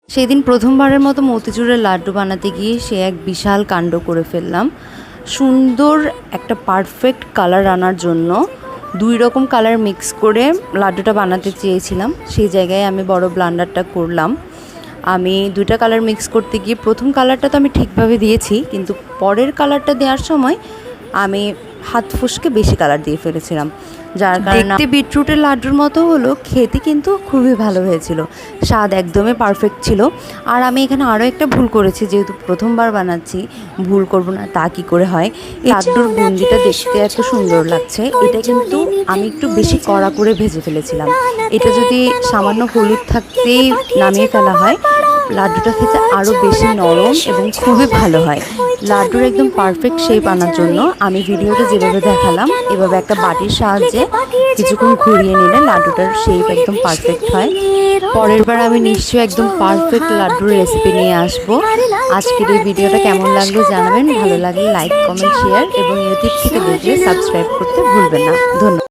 সেদিন প্রথমবারের মতো মতিচুরের লাড্ডু বানাতে গিয়ে সে এক বিশাল কাণ্ড করে ফেললাম। সুন্দর একটা পারফেক্ট কালার আনার জন্য 2 রকম কালার মিক্স করে লাড্ডুটা বানাতে চেয়েছিলাম। সেই জায়গায় আমি বড় ব্লান্ডারটা করলাম। আমি 2টা কালার মিক্স করতে গিয়ে প্রথম কালারটা তো আমি ঠিকভাবে দিয়েছি, কিন্তু পরের কালারটা দেওয়ার সময় আমি হাত ফসকে বেশি কালার দিয়ে ফেলেছিলাম, যার কারণে দেখতে বিটরুটের লাড্ডুর মতো হলো, খেতে কিন্তু খুবই ভালো হয়েছিল। স্বাদ একদমই পারফেক্ট ছিল। আর আমি এখানে আরও একটা ভুল করেছি, যেহেতু প্রথমবার বানাচ্ছি, ভুল করব না তা কী করে হয়। লাড্ডুর বুন্দিটা দেখতে এত সুন্দর লাগছে, এটা কিন্তু আমি একটু বেশি কড়া করে ভেজে ফেলেছিলাম। এটা যদি সামান্য হলুদ থাকতেই নামিয়ে ফেলা হয়, লাড্ডুটা খেতে আরও বেশি নরম এবং খুবই ভালো হয়। লাড্ডুর একদম পারফেক্ট শেপ আনার জন্য আমি ভিডিওতে যেভাবে দেখালাম, এভাবে একটা বাটির সাহায্যে কিছুক্ষণ ঘুরিয়ে নিলে লাড্ডুটার শেপ একদম পারফেক্ট হয়। পরের বার আমি নিশ্চয়ই একদম পারফেক্ট লাড্ডুর রেসিপি নিয়ে আসবো। আজকের এই ভিডিওটা কেমন লাগলো জানাবেন। ভালো লাগলে লাইক, কমেন্ট, শেয়ার এবং ইউটিউব থেকে দেখলে সাবস্ক্রাইব করতে ভুলবেন না। ধন্যবাদ।